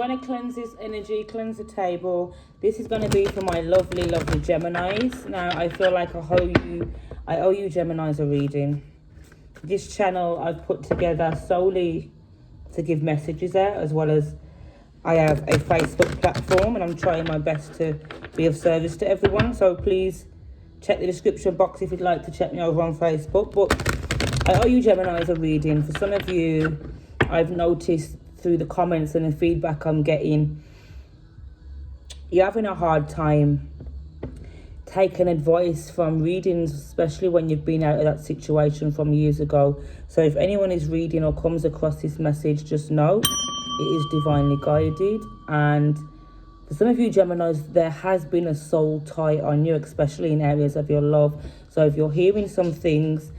going to cleanse this energy, cleanse the table. This is going to be for my lovely, lovely Geminis. Now, I feel like I owe you Geminis a reading. This channel I've put together solely to give messages out, as well as I have a Facebook platform, and I'm trying my best to be of service to everyone. So please check the description box if you'd like to check me over on Facebook. But I owe you Geminis a reading. For some of you, I've noticed through the comments and the feedback I'm getting, you're having a hard time taking advice from readings, especially when you've been out of that situation from years ago. So if anyone is reading or comes across this message, just know it is divinely guided. And for some of you Geminis, there has been a soul tie on you, especially in areas of your love. So if you're hearing some things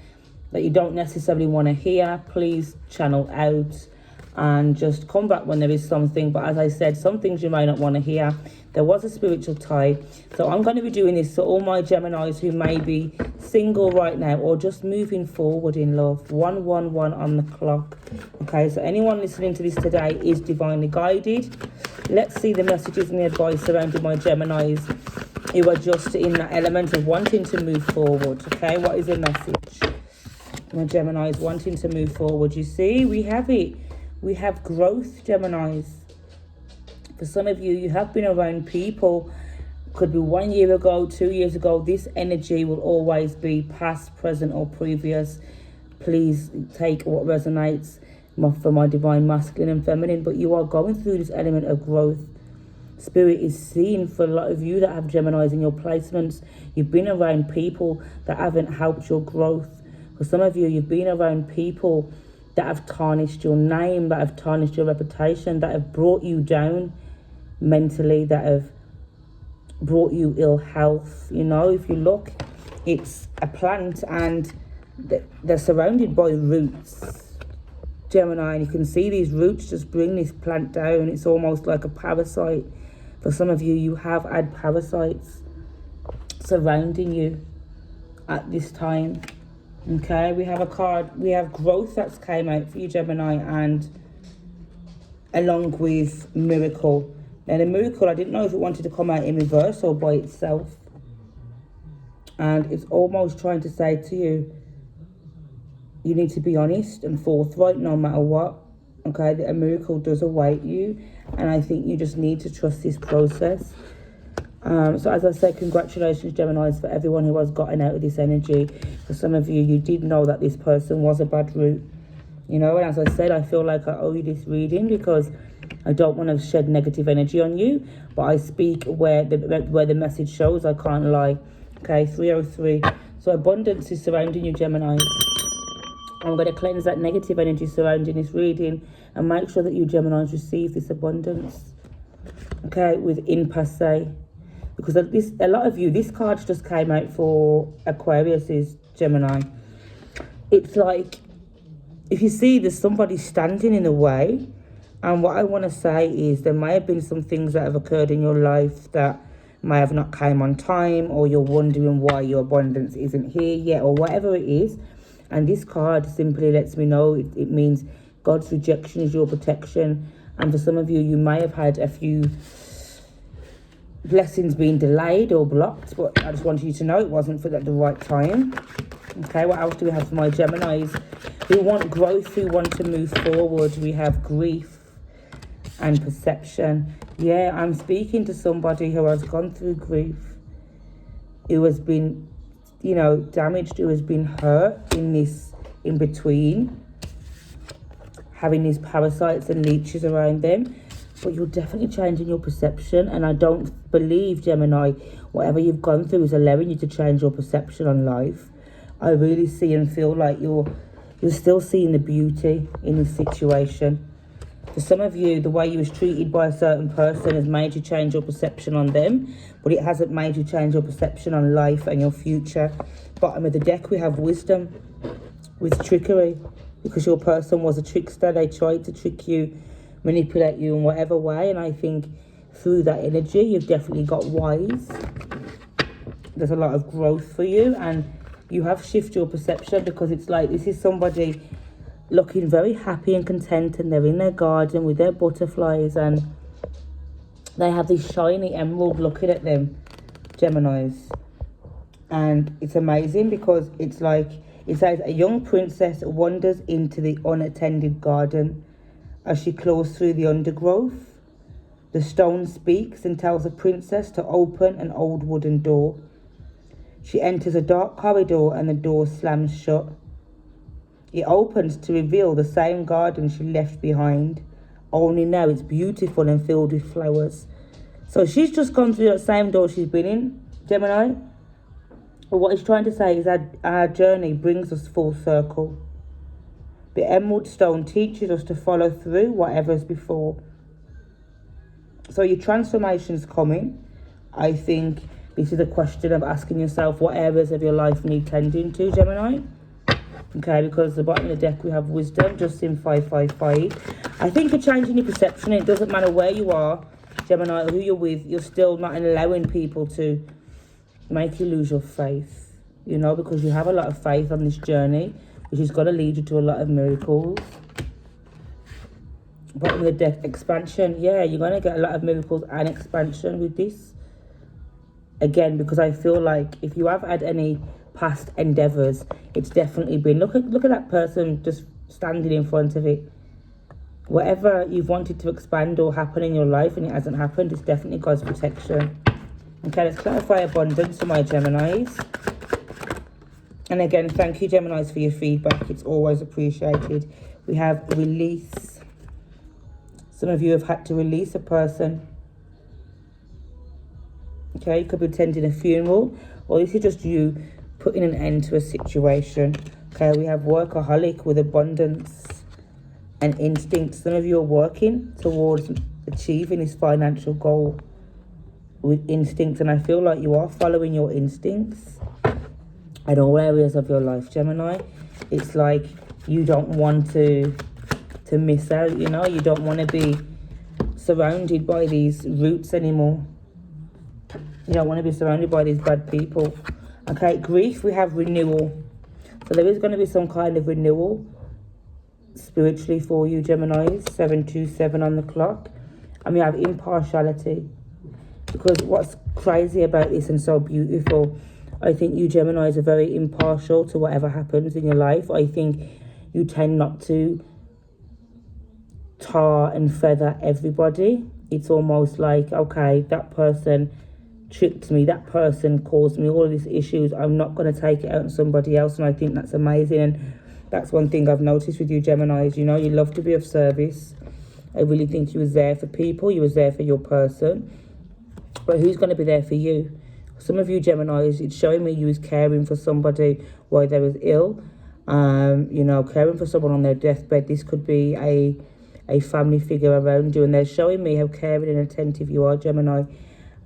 that you don't necessarily want to hear, please channel out and just come back when there is something. But as I said, some things you might not want to hear. There was a spiritual tie. So I'm going to be doing this to all my Geminis who may be single right now or just moving forward in love. 111 on the clock. Okay, so anyone listening to this today is divinely guided. Let's see the messages and the advice surrounding my Geminis who are just in that element of wanting to move forward. Okay, what is the message? My Geminis wanting to move forward. You see, we have it. We have growth, Geminis. For some of you, you have been around people, could be 1 year ago, 2 years ago. This energy will always be past, present, or previous. Please take what resonates for my divine masculine and feminine. But you are going through this element of growth. Spirit is seen for a lot of you that have Geminis in your placements. You've been around people that haven't helped your growth. For some of you, you've been around people that have tarnished your name, that have tarnished your reputation, that have brought you down mentally, that have brought you ill health. You know, if you look, it's a plant and they're surrounded by roots, Gemini, and you can see these roots just bring this plant down. It's almost like a parasite. For some of you, you have had parasites surrounding you at this time. Okay, we have a card, we have growth that's came out for you, Gemini, and along with miracle. Now the miracle, I didn't know if it wanted to come out in reverse or by itself. And it's almost trying to say to you, you need to be honest and forthright no matter what. Okay, that a miracle does await you. And I think you just need to trust this process. So as I said, congratulations, Geminis, for everyone who has gotten out of this energy. For some of you, you did know that this person was a bad root. You know, and as I said, I feel like I owe you this reading because I don't want to shed negative energy on you. But I speak where the message shows. I can't lie. Okay, 303. So abundance is surrounding you, Geminis. I'm going to cleanse that negative energy surrounding this reading and make sure that you Geminis receive this abundance. Okay, with impasse. Because a lot of you, this card just came out for Aquarius, Gemini. It's like, if you see there's somebody standing in the way, and what I want to say is there may have been some things that have occurred in your life that may have not came on time, or you're wondering why your abundance isn't here yet, or whatever it is. And this card simply lets me know it means God's rejection is your protection. And for some of you, you may have had a few blessings being delayed or blocked, but I just wanted you to know it wasn't for the right time. Okay, what else do we have for my Geminis who want growth, who want to move forward? We have grief and perception. Yeah, I'm speaking to somebody who has gone through grief, who has been, you know, damaged, who has been hurt in this in between, having these parasites and leeches around them. But you're definitely changing your perception. And I don't believe, Gemini, whatever you've gone through is allowing you to change your perception on life. I really see and feel like you're still seeing the beauty in this situation. For some of you, the way you was treated by a certain person has made you change your perception on them. But it hasn't made you change your perception on life and your future. Bottom of the deck, we have wisdom with trickery. Because your person was a trickster. They tried to trick you, manipulate you in whatever way, and I think through that energy you've definitely got wise. There's a lot of growth for you, and you have shifted your perception, because it's like this is somebody looking very happy and content, and they're in their garden with their butterflies, and they have this shiny emerald looking at them, Geminis. And it's amazing because it's like, it says, a young princess wanders into the unattended garden. As she claws through the undergrowth, the stone speaks and tells the princess to open an old wooden door. She enters a dark corridor and the door slams shut. It opens to reveal the same garden she left behind, only now it's beautiful and filled with flowers. So she's just gone through that same door she's been in, Gemini. But what he's trying to say is that our journey brings us full circle. The emerald stone teaches us to follow through whatever's before. So your transformation's coming. I think this is a question of asking yourself what areas of your life need tending to, Gemini. Okay, because at the bottom of the deck we have wisdom, just in 555. I think you're changing your perception. It doesn't matter where you are, Gemini, or who you're with, you're still not allowing people to make you lose your faith, you know, because you have a lot of faith on this journey, which is going to lead you to a lot of miracles. Bottom of the deck, expansion. Yeah, you're going to get a lot of miracles and expansion with this. Again, because I feel like if you have had any past endeavors, it's definitely been, look at that person just standing in front of it. Whatever you've wanted to expand or happen in your life and it hasn't happened, it's definitely God's protection. Okay, let's clarify abundance for my Geminis. And again, thank you, Geminis, for your feedback. It's always appreciated. We have release. Some of you have had to release a person. Okay, you could be attending a funeral, or this is just you putting an end to a situation. Okay, we have workaholic with abundance and instinct. Some of you are working towards achieving this financial goal with instincts, and I feel like you are following your instincts in all areas of your life, Gemini. It's like you don't want to miss out, you know. You don't want to be surrounded by these roots anymore. You don't want to be surrounded by these bad people. Okay, grief, we have renewal. So there is going to be some kind of renewal spiritually for you, Geminis. 727 on the clock. And we have impartiality. Because what's crazy about this and so beautiful, I think you Geminis are very impartial to whatever happens in your life. I think you tend not to tar and feather everybody. It's almost like, okay, that person tricked me, that person caused me all of these issues, I'm not going to take it out on somebody else. And I think that's amazing. And that's one thing I've noticed with you Geminis, you know, you love to be of service. I really think you was there for people, you was there for your person. But who's going to be there for you? Some of you Geminis, it's showing me you was caring for somebody while they was ill. You know, caring for someone on their deathbed. This could be a family figure around you. And they're showing me how caring and attentive you are, Gemini.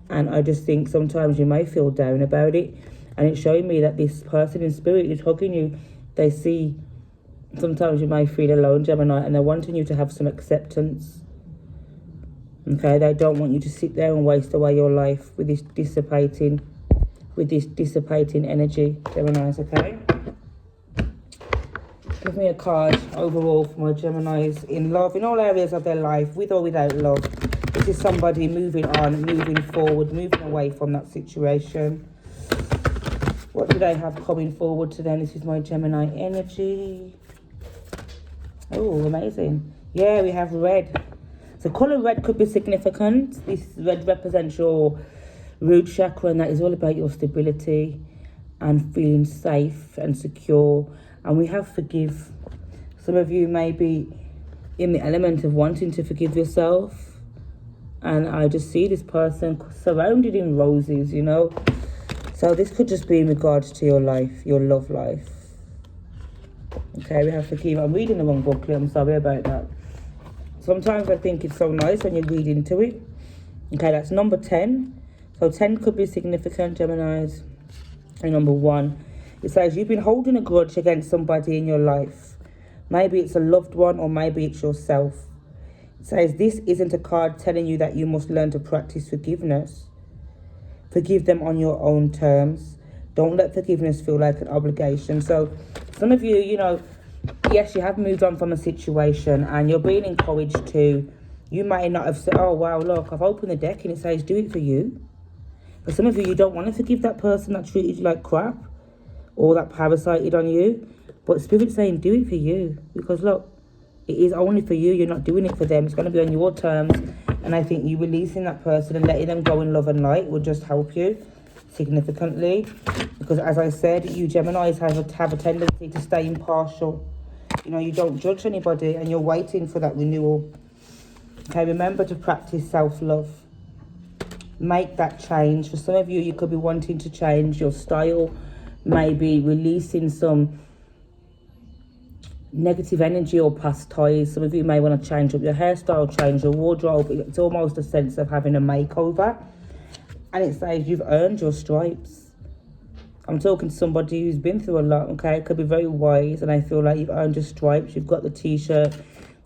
And I just think sometimes you may feel down about it. And it's showing me that this person in spirit is hugging you. They see, sometimes you may feel alone, Gemini. And they're wanting you to have some acceptance. Okay, they don't want you to sit there and waste away your life with this dissipating energy, Geminis, okay? Give me a card overall for my Geminis in love, in all areas of their life, with or without love. This is somebody moving on, moving forward, moving away from that situation. What do they have coming forward to them? This is my Gemini energy. Oh, amazing. Yeah, we have red. So colour red could be significant. This red represents your root chakra, and that is all about your stability and feeling safe and secure. And we have forgive. Some of you may be in the element of wanting to forgive yourself. And I just see this person surrounded in roses, you know. So this could just be in regards to your life, your love life. Okay, we have forgive. I'm reading the wrong booklet. I'm sorry about that. Sometimes I think it's so nice when you read into it. Okay, that's number 10. So 10 could be significant, Geminis. And number 1, it says you've been holding a grudge against somebody in your life. Maybe it's a loved one or maybe it's yourself. It says this isn't a card telling you that you must learn to practice forgiveness. Forgive them on your own terms. Don't let forgiveness feel like an obligation. So some of you, you know, yes, you have moved on from a situation and you're being encouraged to You might not have said, oh, wow, look, I've opened the deck and it says, do it for you. For some of you, you don't want to forgive that person that treated you like crap or that parasited on you. But Spirit's saying, do it for you. Because, look, it is only for you. You're not doing it for them. It's going to be on your terms. And I think you releasing that person and letting them go in love and light will just help you significantly. Because, as I said, you Geminis have a tendency to stay impartial. You know, you don't judge anybody and you're waiting for that renewal. Okay, remember to practice self-love. Make that change. For some of you, you could be wanting to change your style, maybe releasing some negative energy or past ties. Some of you may want to change up your hairstyle, change your wardrobe. It's almost a sense of having a makeover. And it says you've earned your stripes. I'm talking to somebody who's been through a lot, okay? It could be very wise, and I feel like you've earned your stripes. You've got the t-shirt.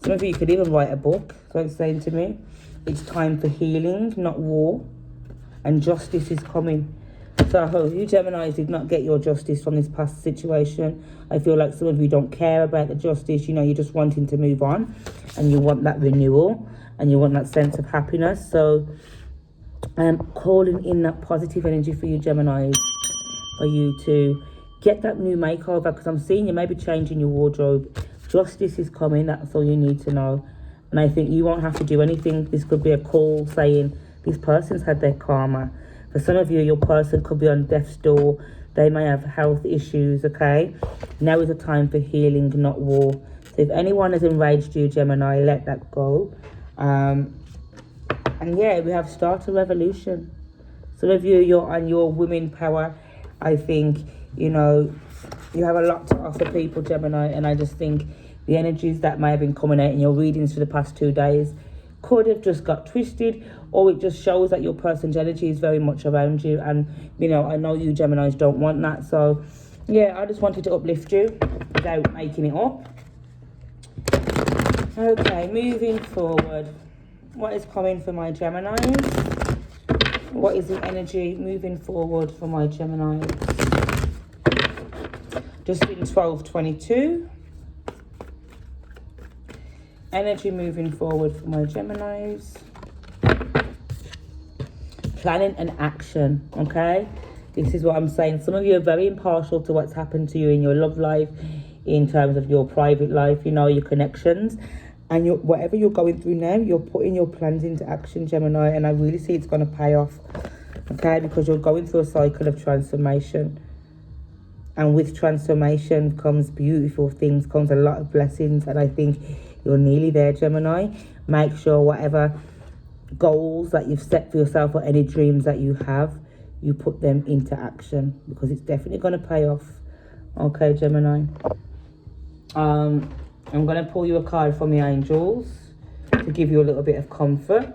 Some of you could even write a book. So it's saying to me, it's time for healing, not war. And justice is coming. So you Geminis did not get your justice from this past situation. I feel like some of you don't care about the justice. You know, you're just wanting to move on. And you want that renewal. And you want that sense of happiness. So I'm calling in that positive energy for you Geminis. For you to get that new makeover. Because I'm seeing you maybe changing your wardrobe. Justice is coming. That's all you need to know. And I think you won't have to do anything. This could be a call saying this person's had their karma. For some of you, your person could be on death's door. They may have health issues, okay? Now is a time for healing, not war. So if anyone has enraged you, Gemini, let that go. And yeah, we have start a revolution. Some of you, you're on your women power. I think, you know, you have a lot to offer people, Gemini. And I just think the energies that may have been coming out in your readings for the past 2 days could have just got twisted, or it just shows that your person's energy is very much around you. And, you know, I know you Geminis don't want that. So, yeah, I just wanted to uplift you without making it up. Okay, moving forward. What is coming for my Geminis? What is the energy moving forward for my Geminis? Just in 12:22. Energy moving forward for my Geminis. Planning and action, okay? This is what I'm saying. Some of you are very impartial to what's happened to you in your love life, in terms of your private life, you know, your connections. And whatever you're going through now, you're putting your plans into action, Gemini. And I really see it's going to pay off, okay? Because you're going through a cycle of transformation. And with transformation comes beautiful things, comes a lot of blessings. And I think you're nearly there, Gemini. Make sure whatever goals that you've set for yourself or any dreams that you have, you put them into action, because it's definitely going to pay off. Okay, Gemini. I'm going to pull you a card from the angels to give you a little bit of comfort.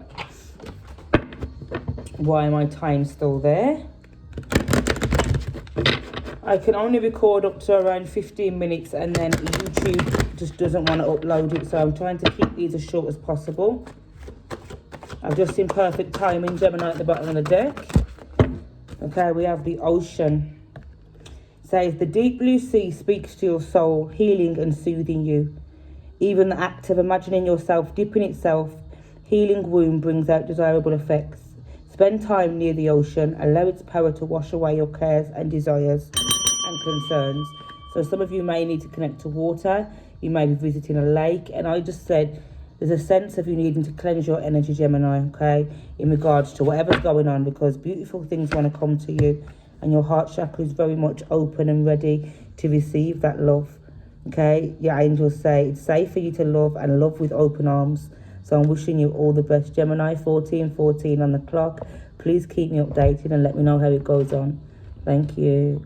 Why am my time still there? I can only record up to around 15 minutes and then YouTube just doesn't want to upload it. So I'm trying to keep these as short as possible. I've just seen perfect timing, Gemini, at the bottom of the deck. Okay, we have the ocean. It says, the deep blue sea speaks to your soul, healing and soothing you. Even the act of imagining yourself dipping itself, healing womb brings out desirable effects. Spend time near the ocean. Allow its power to wash away your cares and desires and concerns. So some of you may need to connect to water. You may be visiting a lake. And I just said, there's a sense of you needing to cleanse your energy, Gemini, okay, in regards to whatever's going on, because beautiful things want to come to you. And your heart chakra is very much open and ready to receive that love, okay? Your angels say it's safe for you to love and love with open arms. So I'm wishing you all the best, Gemini. 14:14 on the clock. Please keep me updated and let me know how it goes on. Thank you.